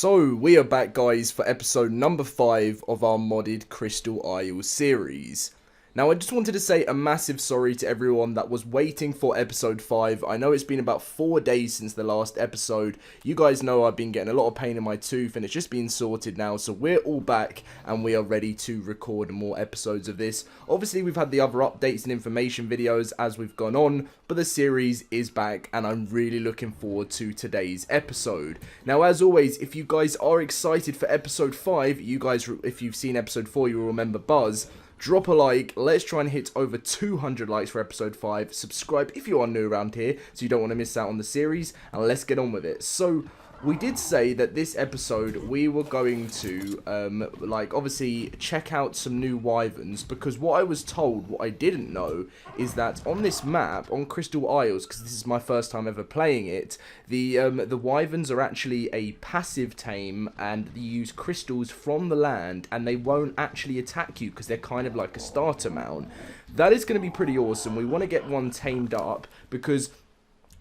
So, we are back, guys, for episode number 5 of our modded Crystal Isle series. Now, I just wanted to say a massive sorry to everyone that was waiting for episode 5. I know it's been about 4 days since the last episode. You guys know I've been getting a lot of pain in my tooth, and it's just been sorted now. So, we're all back, and we are ready to record more episodes of this. Obviously, we've had the other updates and information videos as we've gone on, but the series is back, and I'm really looking forward to today's episode. Now, as always, if you guys are excited for episode 5, you guys, if you've seen episode 4, you'll remember Buzz. Drop a like, let's try and hit over 200 likes for episode 5, subscribe if you are new around here, so you don't want to miss out on the series, and let's get on with it. So, we did say that this episode, we were going to, obviously, check out some new wyverns, because what I was told, what I didn't know, is that on this map, on Crystal Isles, because this is my first time ever playing it, the wyverns are actually a passive tame, and you use crystals from the land, and they won't actually attack you, because they're kind of like a starter mount. That is going to be pretty awesome. We want to get one tamed up, because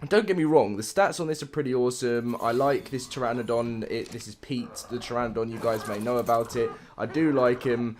don't get me wrong, the stats on this are pretty awesome. I like this Pteranodon. This is Pete, the Pteranodon. You guys may know about it. I do like him.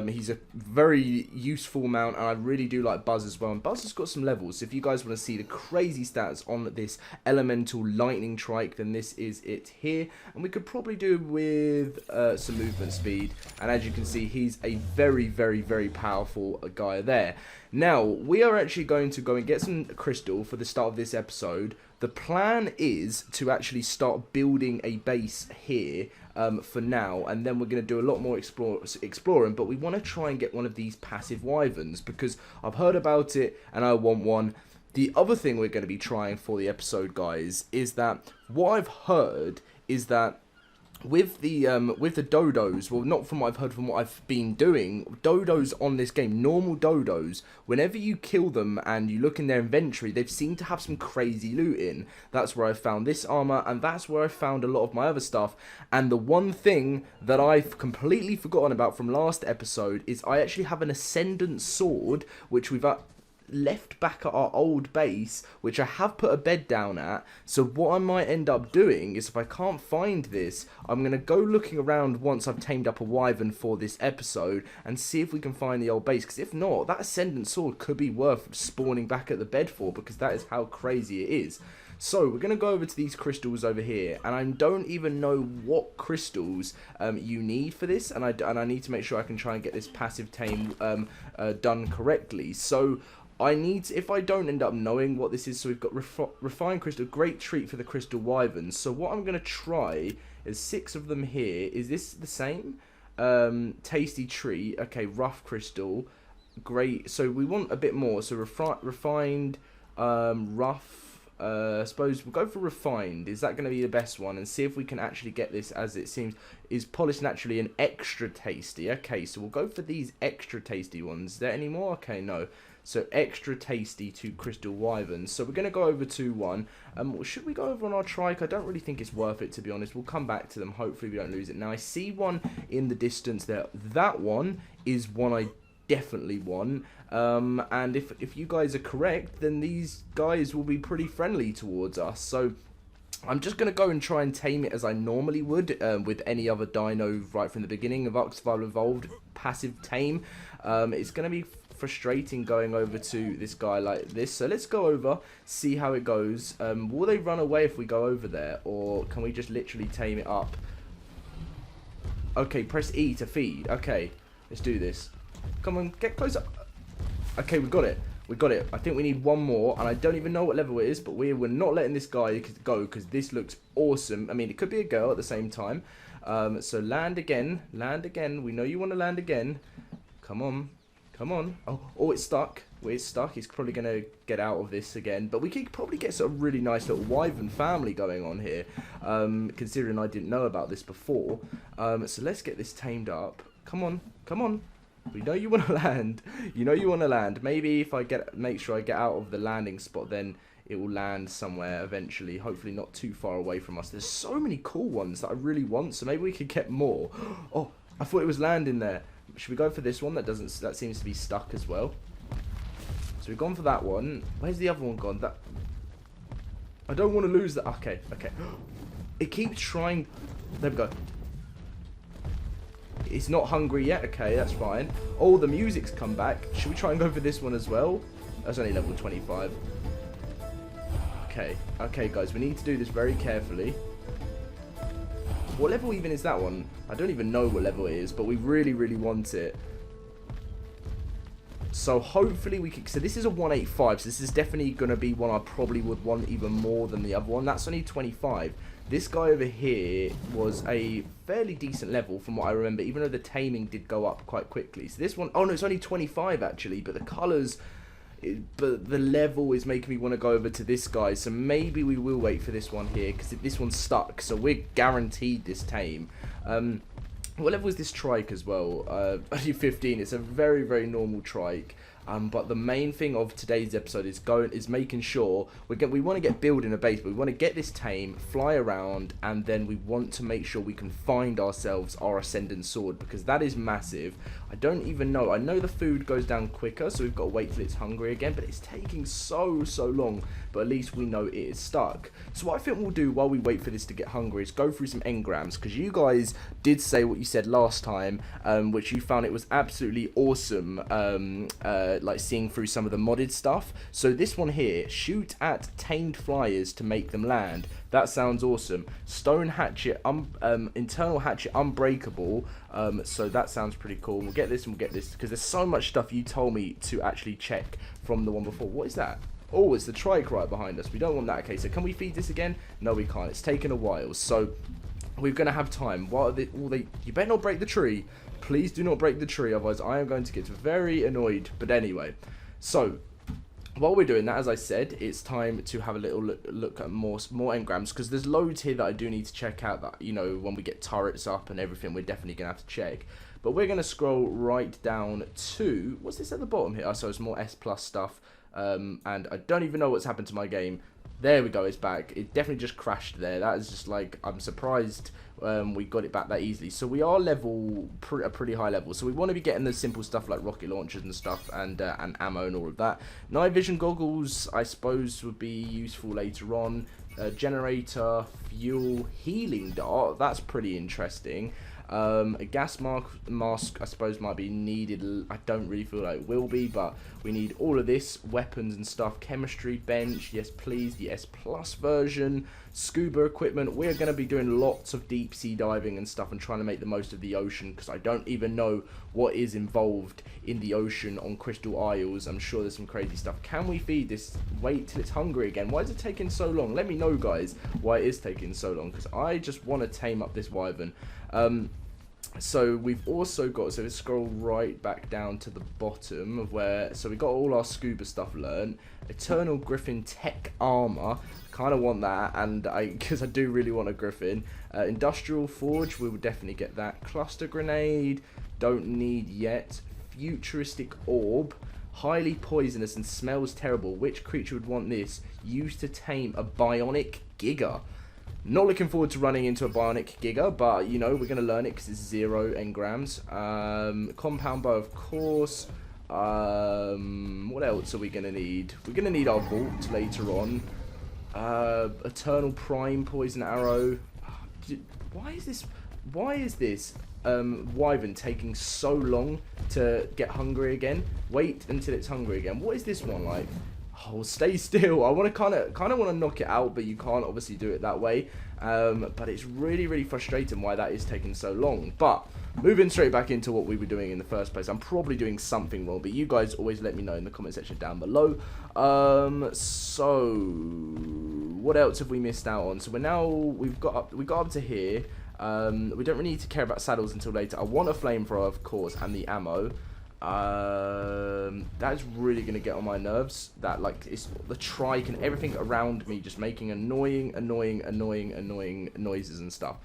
He's a very useful mount, and I really do like Buzz as well. And Buzz has got some levels. So if you guys want to see the crazy stats on this elemental lightning trike, then this is it here. And we could probably do with some movement speed. And as you can see, he's a very, very, very powerful guy there. Now, we are actually going to go and get some crystal for the start of this episode. The plan is to actually start building a base here for now, and then we're going to do a lot more exploring, but we want to try and get one of these passive wyverns, because I've heard about it and I want one. The other thing we're going to be trying for the episode, guys, is that what I've heard is that with the dodos, well, not from what I've heard, from what I've been doing, dodos on this game, normal dodos, whenever you kill them and you look in their inventory, they've seemed to have some crazy loot in. That's where I found this armor, and that's where I found a lot of my other stuff. And the one thing that I've completely forgotten about from last episode is I actually have an Ascendant Sword, which we've left back at our old base, which I have put a bed down at. So what I might end up doing is, if I can't find this, I'm going to go looking around once I've tamed up a wyvern for this episode and see if we can find the old base, because if not, that Ascendant Sword could be worth spawning back at the bed for, because that is how crazy it is. So, we're going to go over to these crystals over here, and I don't even know what crystals you need for this, and I need to make sure I can try and get this passive tame done correctly. So, I need, if I don't end up knowing what this is, so we've got refined crystal, great treat for the crystal wyverns. So what I'm going to try is 6 of them here. Is this the same? Tasty treat. Okay, rough crystal. Great. So we want a bit more. So refined, rough. I suppose we'll go for refined. Is that going to be the best one? And see if we can actually get this, as it seems, is polished naturally and extra tasty. Okay, so we'll go for these extra tasty ones. Is there any more? Okay, no. So extra tasty to crystal wyverns. So we're going to go over to one. Should we go over on our trike? I don't really think it's worth it, to be honest. We'll come back to them. Hopefully we don't lose it. Now I see one in the distance there. That one is one I definitely want. And if you guys are correct, then these guys will be pretty friendly towards us. So I'm just going to go and try and tame it as I normally would with any other dino right from the beginning of ARK Survival Evolved passive tame. It's going to be frustrating going over to this guy like this, so let's go over, see how it goes. Will they run away if we go over there, or can we just literally tame it up? Okay, press E to feed. Okay, let's do this. Come on, get closer. Okay, we got it. We got it. I think we need one more, and I don't even know what level it is, but we're not letting this guy go, because this looks awesome. I mean, it could be a girl at the same time. So land again. Land again. We know you want to land again. Come on. Come on. Oh, it's stuck. It's stuck. He's probably going to get out of this again. But we could probably get a really nice little wyvern family going on here, considering I didn't know about this before. So let's get this tamed up. Come on. Come on. We know you want to land. You know you want to land. Maybe if I make sure I get out of the landing spot, then it will land somewhere eventually. Hopefully not too far away from us. There's so many cool ones that I really want, so maybe we could get more. Oh, I thought it was landing there. Should we go for this one? That seems to be stuck as well. So we've gone for that one. Where's the other one gone? I don't want to lose that. Okay. It keeps trying. There we go. It's not hungry yet. Okay, that's fine. Oh, the music's come back. Should we try and go for this one as well? That's only level 25. Okay. Okay, guys. We need to do this very carefully. What level even is that one? I don't even know what level it is, but we really, really want it. So hopefully we can... So this is a 185, so this is definitely going to be one I probably would want even more than the other one. That's only 25. This guy over here was a fairly decent level from what I remember, even though the taming did go up quite quickly. So this one... Oh no, it's only 25 actually, but the colours... But the level is making me want to go over to this guy, so maybe we will wait for this one here, because this one's stuck, so we're guaranteed this tame. What level is this trike as well? Only 15. It's a very, very normal trike. But the main thing of today's episode is making sure we want to get building a base, but we want to get this tame, fly around, and then we want to make sure we can find ourselves our Ascendant Sword, because that is massive. I don't even know. I know the food goes down quicker, so we've got to wait till it's hungry again, but it's taking so long. But at least we know it is stuck. So what I think we'll do while we wait for this to get hungry is go through some engrams, because you guys did say what you said last time, which you found it was absolutely awesome, like seeing through some of the modded stuff. So this one here, shoot at tamed flyers to make them land. That sounds awesome. Stone hatchet, internal hatchet unbreakable. So that sounds pretty cool. We'll get this and we'll get this, because there's so much stuff you told me to actually check from the one before. What is that? Oh, it's the trike right behind us. We don't want that. Okay, so can we feed this again? No, we can't. It's taken a while. So we're going to have time. What are you better not break the tree. Please do not break the tree, otherwise I am going to get very annoyed. But anyway, so while we're doing that, as I said, it's time to have a little look at more engrams, because there's loads here that I do need to check out that, you know, when we get turrets up and everything, we're definitely going to have to check. But we're going to scroll right down to, what's this at the bottom here? Oh, so it's more S+ stuff, and I don't even know what's happened to my game. There we go, it's back. It definitely just crashed there. That is just like, I'm surprised we got it back that easily. So we are level, a pretty high level. So we want to be getting the simple stuff like rocket launchers and stuff, and ammo and all of that. Night vision goggles, I suppose, would be useful later on. Generator, fuel, healing dart, that's pretty interesting. A gas mask, I suppose, might be needed. I don't really feel like it will be, but we need all of this, weapons and stuff. Chemistry bench, yes please. The S+ version, scuba equipment. We're going to be doing lots of deep sea diving and stuff and trying to make the most of the ocean, because I don't even know what is involved in the ocean on Crystal Isles. I'm sure there's some crazy stuff. Can we feed this? Wait till it's hungry again. Why is it taking so long? Let me know, guys, why it is taking so long, because I just want to tame up this wyvern. So we've also got, so let's scroll right back down to the bottom of where, so we got all our scuba stuff learned. Eternal Griffin Tech Armor, kind of want that, and because I do really want a Griffin. Industrial Forge, we will definitely get that. Cluster Grenade, don't need yet. Futuristic Orb, highly poisonous and smells terrible. Which creature would want this? Used to tame a Bionic Giga. Not looking forward to running into a Bionic Giga, but, you know, we're going to learn it because it's 0 engrams. Compound Bow, of course. What else are we going to need? We're going to need our vault later on. Eternal Prime Poison Arrow. Why is this wyvern taking so long to get hungry again? Wait until it's hungry again. What is this one like? Oh, stay still. I want to kind of want to knock it out, but you can't obviously do it that way. But it's really frustrating why that is taking so long. But moving straight back into what we were doing in the first place, I'm probably doing something wrong, but you guys always let me know in the comment section down below. So what else have we missed out on? So we got up to here. We don't really need to care about saddles until later. I want a flamethrower, of course, and the ammo. That's really gonna get on my nerves. That, like, it's the trike and everything around me just making annoying noises and stuff.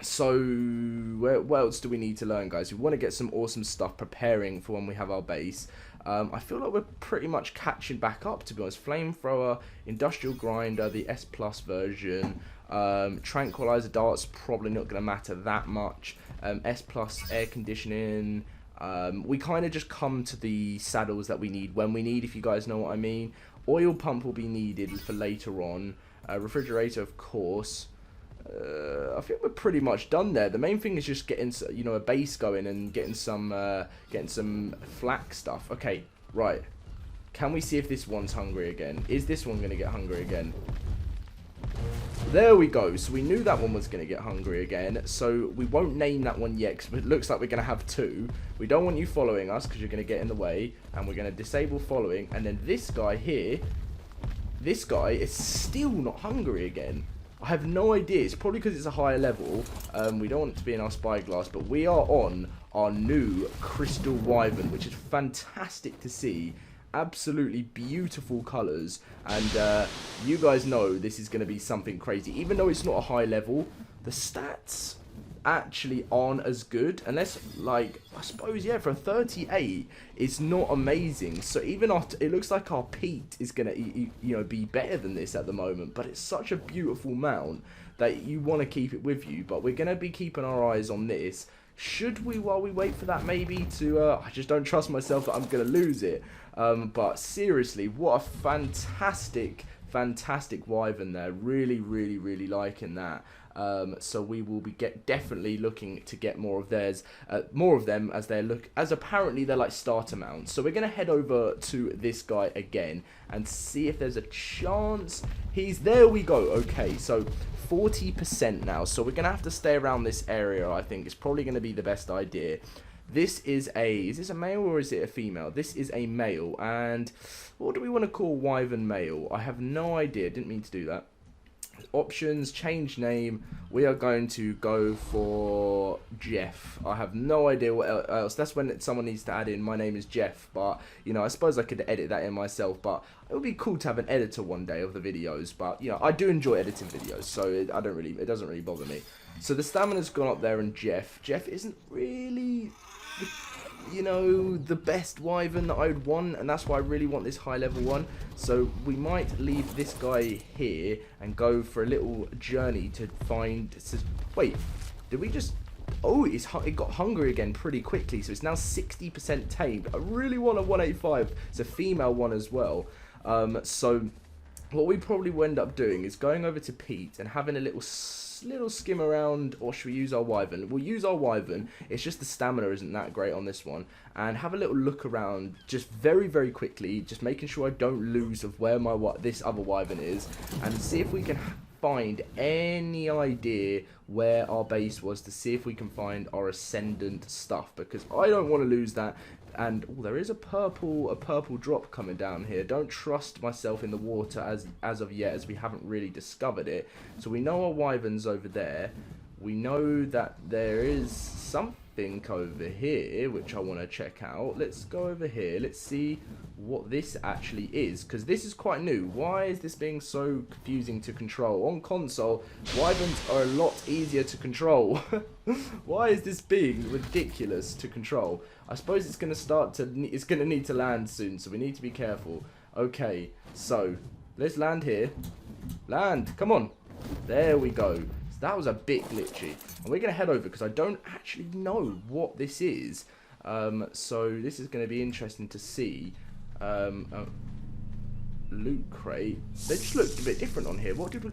So what else do we need to learn, guys? We want to get some awesome stuff preparing for when we have our base. I feel like we're pretty much catching back up, to be honest. Flamethrower, industrial grinder, the S+ version, tranquilizer darts, probably not going to matter that much. S+ air conditioning. We kind of just come to the saddles that we need when we need, if you guys know what I mean. Oil pump will be needed for later on. Refrigerator, of course. I think we're pretty much done there. The main thing is just getting, you know, a base going and getting some flak stuff. Okay, right. Can we see if this one's hungry again? Is this one going to get hungry again? There we go. So we knew that one was going to get hungry again. So we won't name that one yet because it looks like we're going to have two. We don't want you following us because you're going to get in the way. And we're going to disable following. And then this guy here, this guy is still not hungry again. I have no idea. It's probably because it's a higher level. We don't want it to be in our spyglass, but we are on our new Crystal Wyvern, which is fantastic to see. Absolutely beautiful colours, and you guys know this is going to be something crazy. Even though it's not a high level, the stats actually aren't as good, unless, like, I suppose, yeah, for a 38 it's not amazing. So even after, it looks like our Pete is gonna, you know, be better than this at the moment, but it's such a beautiful mount that you want to keep it with you. But we're gonna be keeping our eyes on this. Should we, while we wait for that, maybe to I just don't trust myself that I'm gonna lose it. But seriously, what a fantastic Wyvern there. Really liking that. So we will be definitely looking to get more of them, as apparently they're like starter mounts. So we're gonna head over to this guy again and see if there's a chance. There we go. Okay, so 40% now. So we're gonna have to stay around this area. I think it's probably gonna be the best idea. This is this a male or is it a female? This is a male, and what do we want to call Wyvern male? I have no idea, didn't mean to do that. Options, change name, we are going to go for Jeff. I have no idea what else. That's when someone needs to add in, my name is Jeff, but, you know, I suppose I could edit that in myself, but it would be cool to have an editor one day of the videos, but, you know, I do enjoy editing videos, so it doesn't really bother me. So the stamina's gone up there, and Jeff isn't really, you know, the best Wyvern that I would want, and that's why I really want this high level one. So we might leave this guy here and go for a little journey to find. Wait, did we just? Oh, it got hungry again pretty quickly, so it's now 60% tamed. I really want a 185. It's a female one as well. So what we probably will end up doing is going over to Pete and having a little skim around, or should we use our Wyvern? We'll use our Wyvern. It's just the stamina isn't that great on this one, and have a little look around just very quickly, just making sure I don't lose of where this other Wyvern is, and see if we can find any idea where our base was, to see if we can find our Ascendant stuff, because I don't want to lose that. And there is a purple drop coming down here. Don't trust myself in the water as of yet, as we haven't really discovered it. So we know our Wyvern's over there. We know that there is something over here which I want to check out. Let's go over here. Let's see what this actually is, because this is quite new. Why is this being so confusing to control? On console, Wyverns are a lot easier to control. Why is this being ridiculous to control? I suppose it's going to need to land soon, so we need to be careful. Okay, so let's land here. Land, come on. There we go. So that was a bit glitchy. And we're going to head over because I don't actually know what this is. So this is going to be interesting to see. Loot crate. They just looked a bit different on here. What did we...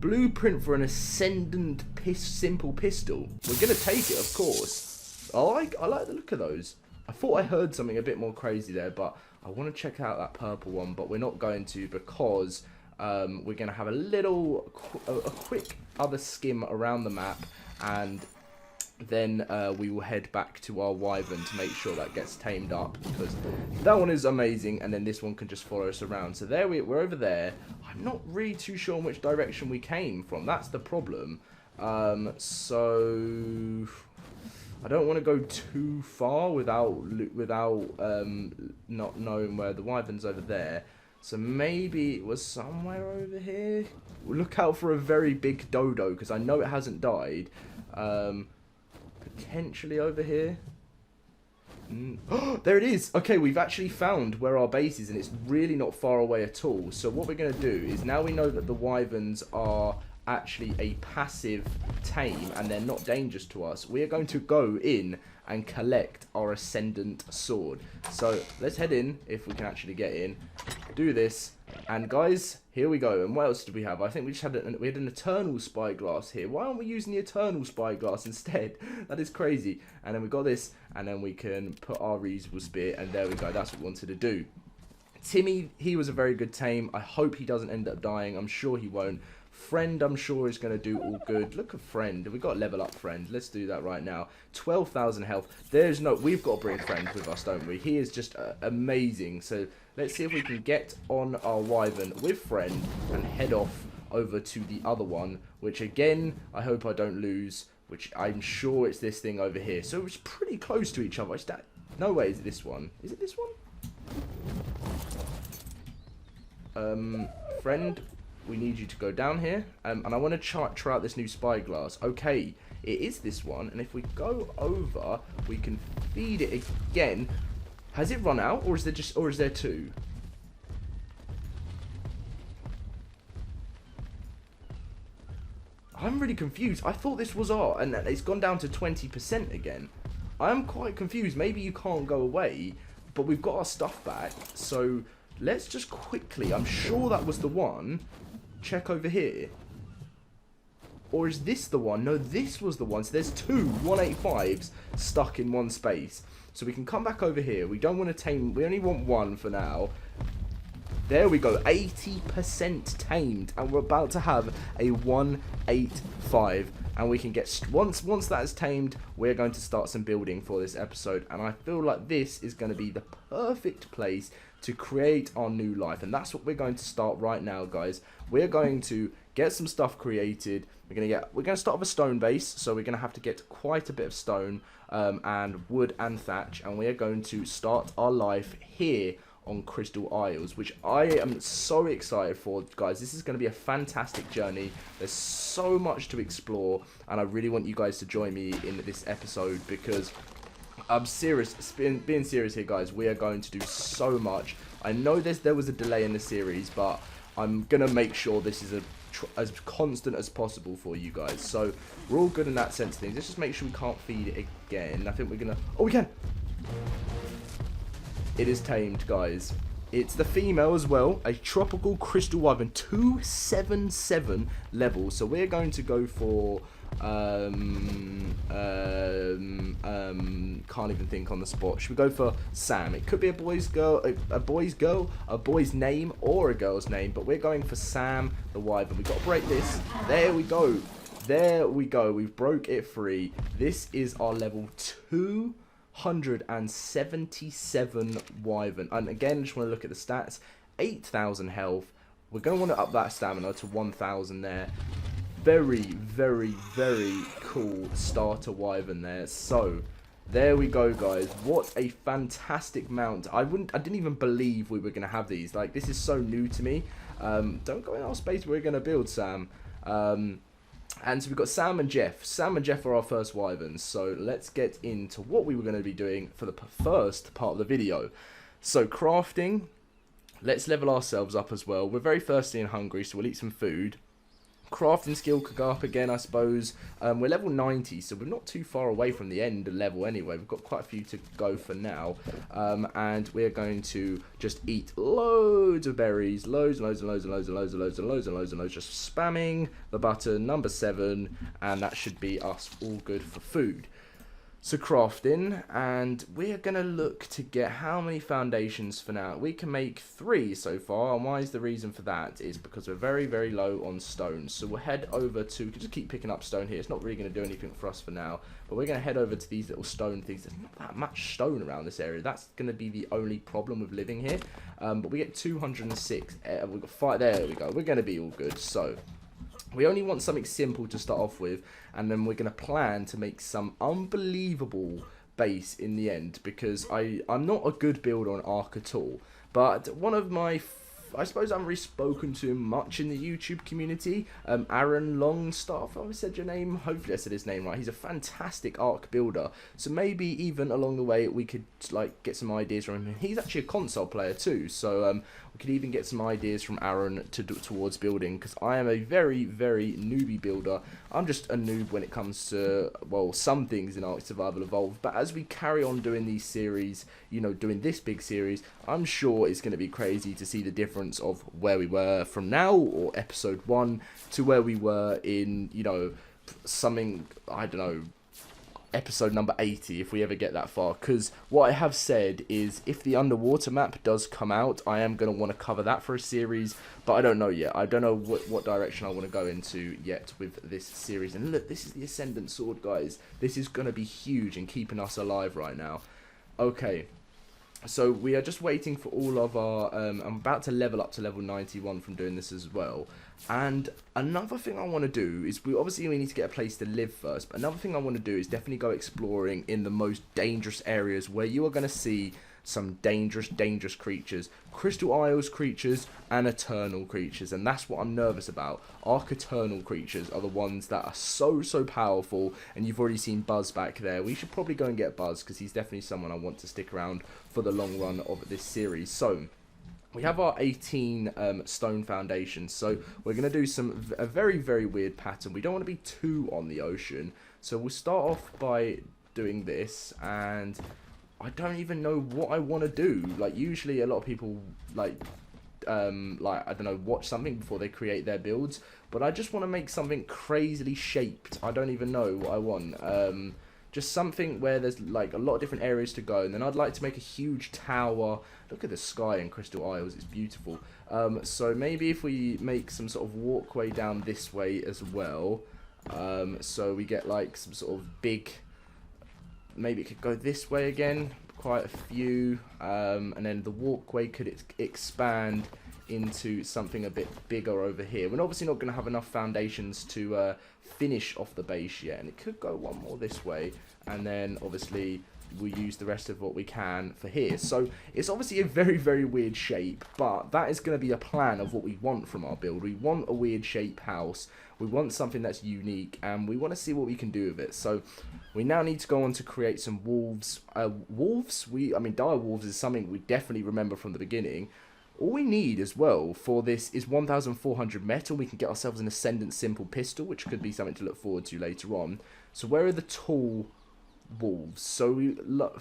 Blueprint for an Ascendant simple pistol. We're going to take it, of course. I like the look of those. I thought I heard something a bit more crazy there, but I want to check out that purple one, but we're not going to, because we're going to have a quick other skim around the map, and then we will head back to our Wyvern to make sure that gets tamed up, because that one is amazing, and then this one can just follow us around. So there we're over there. I'm not really too sure in which direction we came from. That's the problem. So I don't want to go too far without not knowing where the Wyvern's over there. So maybe it was somewhere over here. We'll look out for a very big dodo, because I know it hasn't died. Potentially over here. Oh, there it is. Okay, we've actually found where our base is, and it's really not far away at all. So what we're going to do is, now we know that the Wyverns are actually a passive tame and they're not dangerous to us, we are going to go in and collect our Ascendant Sword. So let's head in, if we can actually get in, do this, and guys, Here we go. And what else did we have? I think we just had we had an eternal spyglass here. Why aren't we using the eternal spyglass instead? That is crazy. And then we got this, and then we can put our reusable spear, and there we go. That's what we wanted to do. Timmy, he was a very good tame. I hope he doesn't end up dying. I'm sure he won't. Friend, I'm sure, is going to do all good. Look at Friend. We've got to level up Friend. Let's do that right now. 12,000 health. There's no... We've got to bring Friend with us, don't we? He is just amazing. So let's see if we can get on our Wyvern with Friend and head off over to the other one, which, again, I hope I don't lose, which I'm sure it's this thing over here. So it's pretty close to each other. No way, is it this one? Is it this one? Friend... We need you to go down here, and I want to try out this new spyglass. Okay, it is this one, and if we go over, we can feed it again. Has it run out, or is there two? I'm really confused. I thought this was our, and it's gone down to 20% again. I am quite confused. Maybe you can't go away, but we've got our stuff back, so let's just quickly. I'm sure that was the one. Check over here. Or is this the one? No, this was the one. So there's two 185s stuck in one space. So we can come back over here. We don't want to tame. We only want one for now. There we go. 80% tamed. And we're about to have a 185. And we can get... Once that is tamed, we're going to start some building for this episode. And I feel like this is going to be the perfect place to create our new life. And that's what we're going to start right now, guys. We're going to get some stuff created. We're going to start with a stone base, so we're going to have to get quite a bit of stone and wood and thatch, and we are going to start our life here on Crystal Isles, which I am so excited for, guys. This is going to be a fantastic journey. There's so much to explore, and I really want you guys to join me in this episode, because I'm serious, being serious here, guys. We are going to do so much. I know there was a delay in the series, but I'm going to make sure this is as constant as possible for you guys. So we're all good in that sense of things. Let's just make sure we can't feed it again. I think we're going to... Oh, we can! It is tamed, guys. It's the female as well. A tropical crystal wyvern. 277 level. So we're going to go for... can't even think on the spot. Should we go for Sam? It could be a boy's name, or a girl's name, but we're going for Sam the Wyvern. We've got to break this. There we go. There we go. We've broke it free. This is our level 277 Wyvern. And again, just want to look at the stats. 8,000 health. We're going to want to up that stamina to 1,000 there. Very, very, very cool starter Wyvern there. So, there we go, guys. What a fantastic mount. I didn't even believe we were going to have these. Like, this is so new to me. Don't go in our space. We're going to build, Sam. And so we've got Sam and Jeff. Sam and Jeff are our first Wyverns. So, let's get into what we were going to be doing for the first part of the video. So, crafting. Let's level ourselves up as well. We're very thirsty and hungry, so we'll eat some food. Crafting skill could go up again, I suppose. We're level 90, so we're not too far away from the end level anyway. We've got quite a few to go for now. And we're going to just eat loads of berries. Loads and loads and loads and loads and loads and loads and loads and loads and loads. Just spamming the button, number 7. And that should be us all good for food. So crafting, and we're going to look to get how many foundations for now. We can make 3 so far, and why is the reason for that? Is because we're very, very low on stone. So we'll head over to, we can just keep picking up stone here. It's not really going to do anything for us for now, but we're going to head over to these little stone things. There's not that much stone around this area. That's going to be the only problem with living here. But we get 206. We've got 5. There we go. We're going to be all good. So we only want something simple to start off with, and then we're going to plan to make some unbelievable base in the end, because I'm not a good builder on Ark at all, but one of my... I suppose I haven't really spoken to him much in the YouTube community. Aaron Longstaff, I said your name. Hopefully I said his name right. He's a fantastic Ark builder. So maybe even along the way we could like get some ideas from him. He's actually a console player too. So We could even get some ideas from Aaron towards building, because I am a very, very newbie builder. I'm just a noob when it comes to, well, some things in ARK Survival Evolved. But as we carry on doing these series, you know, doing this big series, I'm sure it's going to be crazy to see the difference of where we were from now, or episode 1, to where we were in, you know, something, I don't know, episode number 80, if we ever get that far. Because what I have said is, if the underwater map does come out, I am going to want to cover that for a series, but I don't know yet. I don't know what direction I want to go into yet with this series. And look, this is the Ascendant Sword, guys. This is going to be huge and keeping us alive right now. Okay, so we are just waiting for all of our, I'm about to level up to level 91 from doing this as well. And another thing I want to do is, we need to get a place to live first, but another thing I want to do is definitely go exploring in the most dangerous areas, where you are going to see some dangerous creatures. Crystal Isles creatures and Eternal creatures, and that's what I'm nervous about. Ark Eternal creatures are the ones that are so powerful, and you've already seen Buzz back there. We should probably go and get Buzz, because he's definitely someone I want to stick around for the long run of this series. So we have our 18 stone foundations, so we're going to do a very weird pattern. We don't want to be too on the ocean, so we'll start off by doing this, and I don't even know what I want to do. Like, usually a lot of people, like I don't know, watch something before they create their builds, but I just want to make something crazily shaped. I don't even know what I want. Just something where there's like a lot of different areas to go, and then I'd like to make a huge tower. Look at the sky in Crystal Isles, it's beautiful. So maybe if we make some sort of walkway down this way as well, so we get like some sort of big, maybe it could go this way again, quite a few, and then the walkway could expand into something a bit bigger over here. We're obviously not going to have enough foundations to finish off the base yet, and it could go one more this way, and then obviously we use the rest of what we can for here. So it's obviously a very weird shape, but that is going to be a plan of what we want from our build. We want a weird shape house, we want something that's unique, and we want to see what we can do with it. So we now need to go on to create some wolves. I mean, dire wolves is something we definitely remember from the beginning. All we need as well for this is 1,400 metal. We can get ourselves an Ascendant simple pistol, which could be something to look forward to later on. So where are the tall wolves? So we look,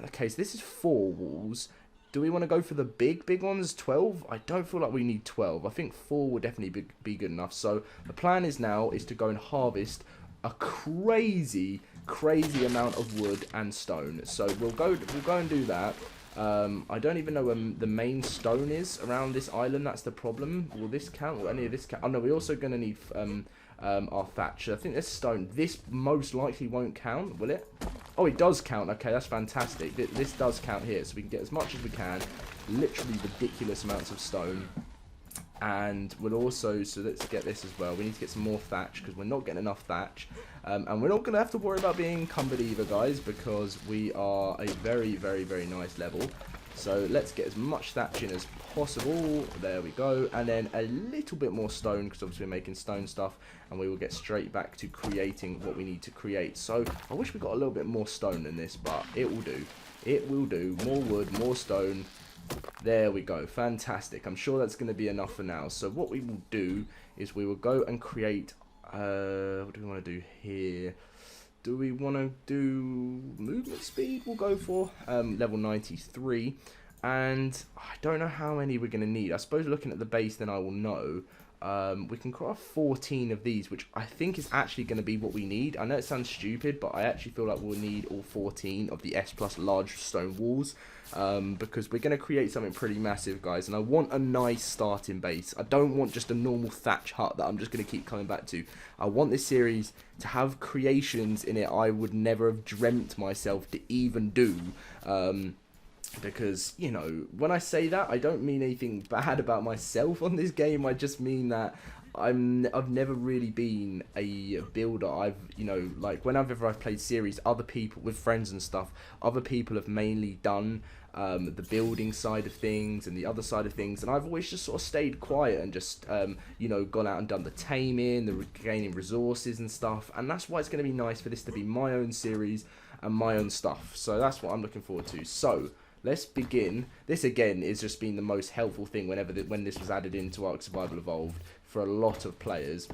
okay, so this is 4 wolves. Do we want to go for the big ones, 12? I don't feel like we need 12. I think 4 will definitely be good enough. So the plan is now is to go and harvest a crazy amount of wood and stone. So we'll go and do that. I don't even know where the main stone is around this island. That's the problem. Will this count? Will any of this count? Oh no, we're also going to need our thatch. I think this stone, this most likely won't count, will it? Oh, it does count. Okay, that's fantastic. This does count here, so we can get as much as we can. Literally ridiculous amounts of stone. And we'll also, so let's get this as well. We need to get some more thatch, because we're not getting enough thatch. And we're not going to have to worry about being encumbered either, guys, because we are a very nice level. So let's get as much thatch in as possible. There we go. And then a little bit more stone, because obviously we're making stone stuff. And we will get straight back to creating what we need to create. So I wish we got a little bit more stone than this, but it will do. It will do. More wood, more stone. There we go. Fantastic. I'm sure that's going to be enough for now. So what we will do is we will go and create, what do we want to do here? Do we want to do movement speed? We'll go for level 93. And I don't know how many we're going to need. I suppose looking at the base, then I will know. We can craft 14 of these, which I think is actually going to be what we need. I know it sounds stupid, but I actually feel like we'll need all 14 of the S+ large stone walls, because we're going to create something pretty massive, guys, and I want a nice starting base. I don't want just a normal thatch hut that I'm just going to keep coming back to. I want this series to have creations in it I would never have dreamt myself to even do. Because, you know, when I say that, I don't mean anything bad about myself on this game. I just mean that I've never really been a builder. You know, like whenever I've played series, other people with friends and stuff, other people have mainly done the building side of things and the other side of things, and I've always just sort of stayed quiet and just you know, gone out and done the taming, the gaining resources and stuff. And that's why it's going to be nice for this to be my own series and my own stuff. So that's what I'm looking forward to. So let's begin. This again is just been the most helpful thing when this was added into ARK Survival Evolved for a lot of players.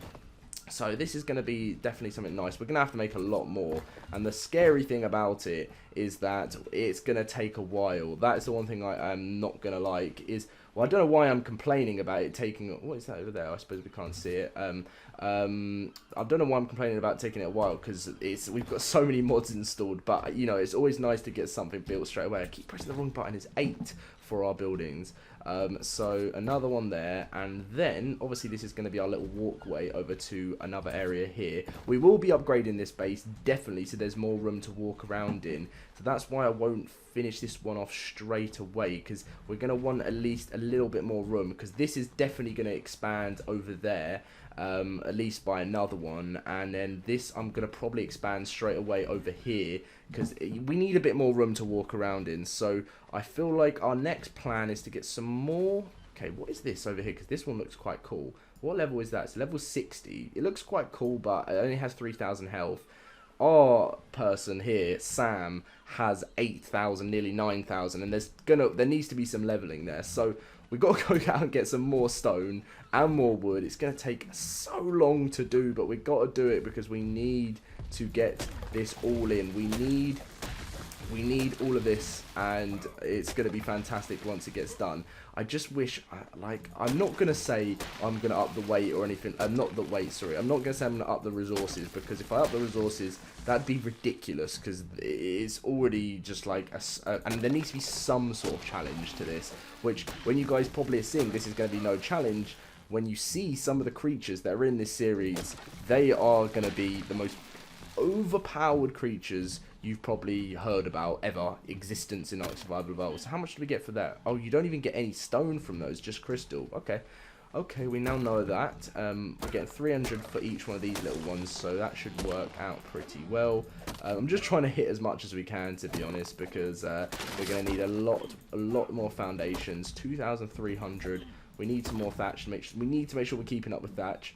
So this is going to be definitely something nice. We're going to have to make a lot more. And the scary thing about it is that it's going to take a while. That's the one thing I am not going to like is... Well, I don't know why I'm complaining about it taking... What is that over there? I suppose we can't see it. I don't know why I'm complaining about taking it a while, because we've got so many mods installed. But, you know, it's always nice to get something built straight away. I keep pressing the wrong button. It's 8 for our buildings. So another one there, and then obviously this is going to be our little walkway over to another area here. We will be upgrading this base definitely, so there's more room to walk around in. So that's why I won't finish this one off straight away, because we're going to want at least a little bit more room, because this is definitely going to expand over there. At least by another one, and then this I'm going to probably expand straight away over here, because we need a bit more room to walk around in. So I feel like our next plan is to get some more... Okay, what is this over here? Because this one looks quite cool. What level is that? It's level 60. It looks quite cool, but it only has 3,000 health. Our person here, Sam, has 8,000, nearly 9,000, and there needs to be some leveling there. So we've got to go out and get some more stone and more wood. It's going to take so long to do, but we've got to do it because we need to get this all in. We need all of this, and it's going to be fantastic once it gets done. I just wish, like, I'm not going to say I'm going to up the weight or anything. Not the weight, sorry. I'm not going to say I'm going to up the resources, because if I up the resources, that'd be ridiculous, because it's already just like and there needs to be some sort of challenge to this, which when you guys probably are seeing, this is going to be no challenge. When you see some of the creatures that are in this series, they are going to be the most overpowered creatures you've probably heard about ever existence in ARK Survival Evolved. So how much do we get for that? Oh, you don't even get any stone from those, just crystal. Okay, we now know that. We're getting 300 for each one of these little ones, so that should work out pretty well. I'm just trying to hit as much as we can, to be honest, because we're going to need a lot more foundations. 2,300. We need some more thatch. We need to make sure we're keeping up with thatch.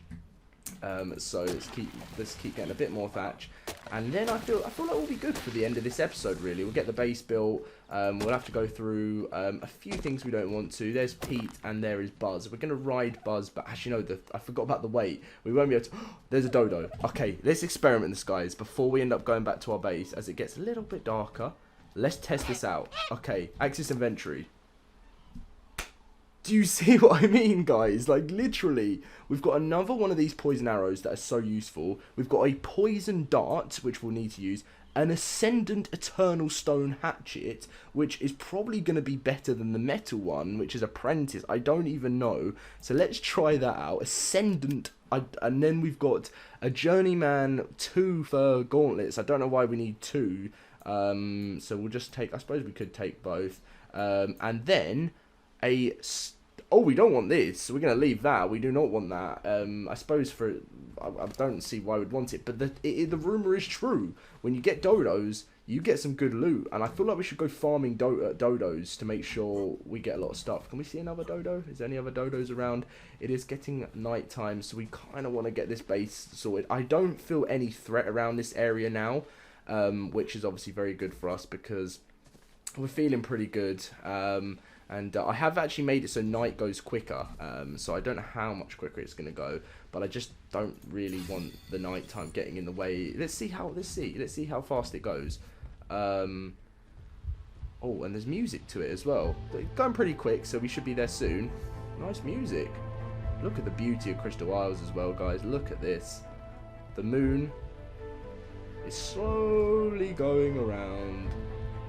So let's keep getting a bit more thatch, and then I feel like we'll be good for the end of this episode. Really, we'll get the base built. We'll have to go through a few things we don't want to. There's Pete and there is Buzz. We're gonna ride Buzz, but actually no, I forgot about the weight. We won't be able to. There's a dodo. Okay, let's experiment this, guys, before we end up going back to our base as it gets a little bit darker. Let's test this out. Okay, access inventory. Do you see what I mean, guys? Like, literally, we've got another one of these poison arrows that are so useful. We've got a poison dart, which we'll need to use. An Ascendant Eternal Stone Hatchet, which is probably going to be better than the metal one, which is Apprentice. I don't even know. So let's try that out. Ascendant, and then we've got a Journeyman 2 for gauntlets. I don't know why we need 2. So we'll just take, I suppose we could take both. And then oh, we don't want this, so we're going to leave that. We do not want that. I suppose I don't see why we'd want it, but the rumour is true. When you get dodos, you get some good loot, and I feel like we should go farming dodos to make sure we get a lot of stuff. Can we see another dodo? Is there any other dodos around? It is getting night time, so we kind of want to get this base sorted. I don't feel any threat around this area now, which is obviously very good for us because we're feeling pretty good. And I have actually made it so night goes quicker, so I don't know how much quicker it's going to go, but I just don't really want the night time getting in the way. Let's see how fast it goes. Oh, and there's music to it as well. It's going pretty quick, so we should be there soon. Nice music. Look at the beauty of Crystal Isles as well, guys. Look at this. The moon is slowly going around.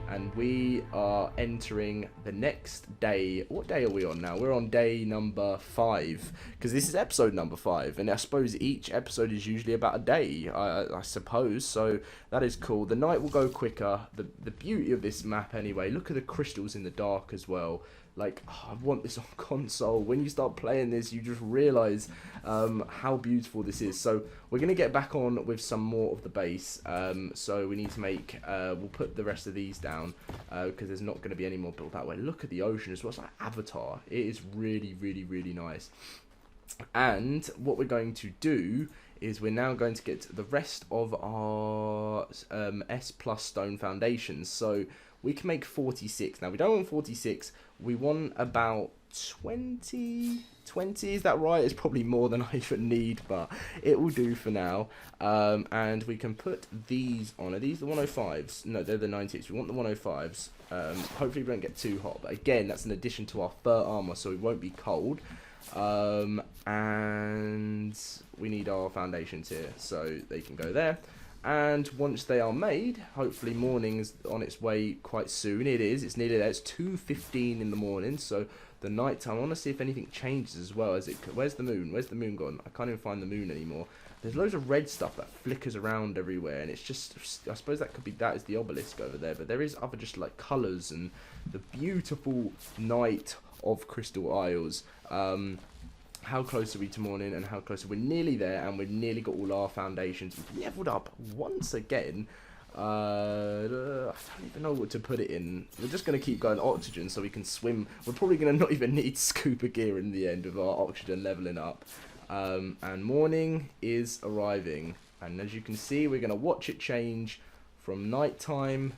And we are entering the next day. What day are we on now? We're on day number 5. Because this is episode number 5. And I suppose each episode is usually about a day, I suppose. So that is cool. The night will go quicker. The beauty of this map anyway. Look at the crystals in the dark as well. Like, oh, I want this on console. When you start playing this, you just realise how beautiful this is. So we're going to get back on with some more of the base. So we need to make, we'll put the rest of these down because there's not going to be any more built that way. Look at the ocean as well. It's like Avatar. It is really, really, really nice. And what we're going to do is we're now going to get the rest of our S+ stone foundations. So we can make 46. Now, we don't want 46. We want about 20, is that right? It's probably more than I even need, but it will do for now. And we can put these on. Are these the 105s? No, they're the 90s. We want the 105s. Hopefully we don't get too hot, but again, that's an addition to our fur armor, so we won't be cold. And we need our foundations here, so they can go there. And once they are made, hopefully morning's on its way quite soon. It's nearly there. It's 2:15 in the morning, so the night time. I want to see if anything changes as well. Where's the moon? Where's the moon gone? I can't even find the moon anymore. There's loads of red stuff that flickers around everywhere, and it's just, I suppose that is the obelisk over there, but there is other just like colours and the beautiful night of Crystal Isles. How close are we to morning, and how close are we? Nearly there, and we've nearly got all our foundations. We've leveled up once again. I don't even know what to put it in. We're just going to keep going oxygen so we can swim. We're probably going to not even need scuba gear in the end of our oxygen leveling up. And morning is arriving. And as you can see, we're going to watch it change from nighttime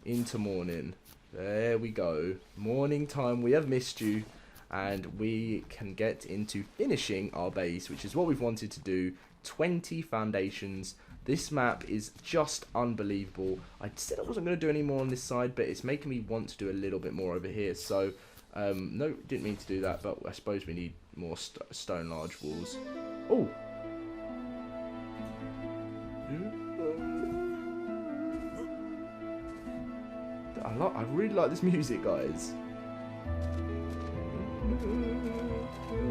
into morning. There we go. Morning time. We have missed you. And we can get into finishing our base, which is what we've wanted to do. 20 foundations. This map is just unbelievable. I said I wasn't going to do any more on this side, but it's making me want to do a little bit more over here. So, no, didn't mean to do that, but I suppose we need more stone large walls. Oh! I really like this music, guys.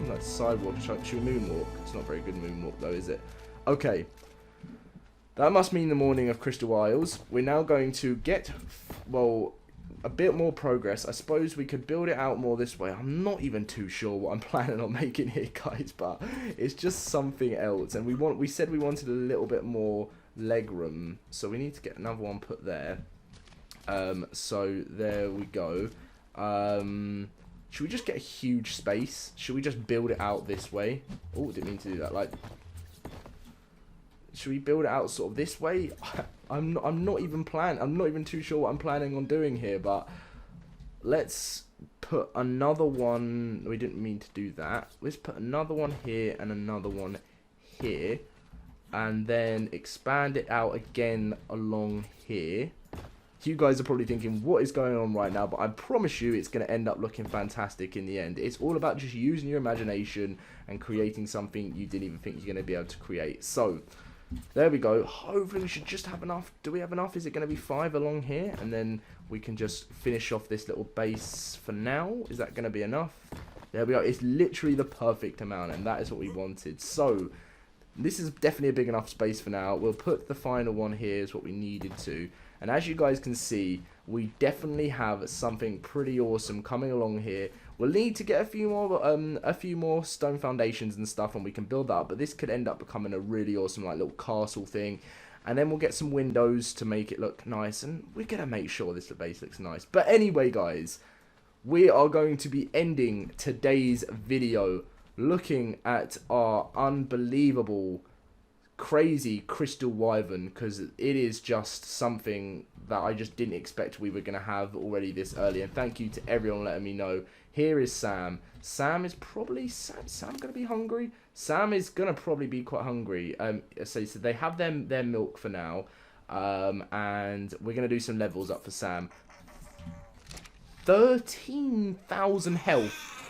That sidewalk. Should we moonwalk? It's not very good moonwalk though, is it? Okay. That must mean the morning of Crystal Isles. We're now going to get, well, a bit more progress. I suppose we could build it out more this way. I'm not even too sure what I'm planning on making here, guys, but it's just something else. And we said we wanted a little bit more leg room, so we need to get another one put there. So there we go. Should we just get a huge space? Should we just build it out this way? Oh, didn't mean to do that. Like, should we build it out sort of this way? I'm not even too sure what I'm planning on doing here, but let's put another one. We didn't mean to do that. Let's put another one here and another one here, and then expand it out again along here. You guys are probably thinking, what is going on right now? But I promise you it's going to end up looking fantastic in the end. It's all about just using your imagination and creating something you didn't even think you're going to be able to create. So, there we go. Hopefully we should just have enough. Do we have enough? Is it going to be 5 along here? And then we can just finish off this little base for now. Is that going to be enough? There we go. It's literally the perfect amount, and that is what we wanted. So, this is definitely a big enough space for now. We'll put the final one here is what we needed to. And as you guys can see, we definitely have something pretty awesome coming along here. We'll need to get a few more stone foundations and stuff, and we can build that up. But this could end up becoming a really awesome like little castle thing. And then we'll get some windows to make it look nice. And we're going to make sure this base looks nice. But anyway, guys, we are going to be ending today's video looking at our unbelievable, crazy crystal wyvern, because it is just something that I just didn't expect we were going to have already this early. And thank you to everyone letting me know. Here is Sam. Sam is probably Sam going to be hungry. Sam is going to probably be quite hungry. So they have their milk for now, and we're going to do some levels up for Sam. 13,000 health.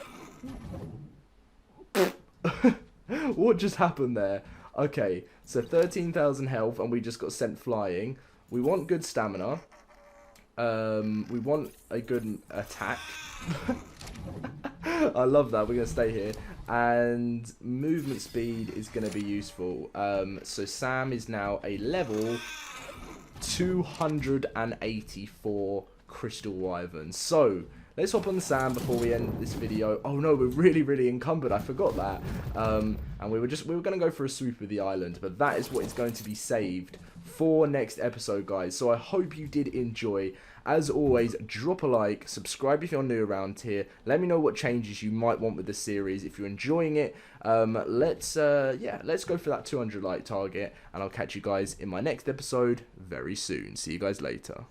What just happened there? Okay, so 13,000 health, and we just got sent flying. We want good stamina. We want a good attack. I love that. We're going to stay here. And movement speed is going to be useful. So Sam is now a level 284 crystal wyvern. So let's hop on Sam before we end this video. Oh no, we're really encumbered. I forgot that. And we were going to go for a swoop of the island, but that is what is going to be saved for next episode, guys. So I hope you did enjoy. As always, drop a like, subscribe if you're new around here. Let me know what changes you might want with the series. If you're enjoying it, let's go for that 200 like target, and I'll catch you guys in my next episode very soon. See you guys later.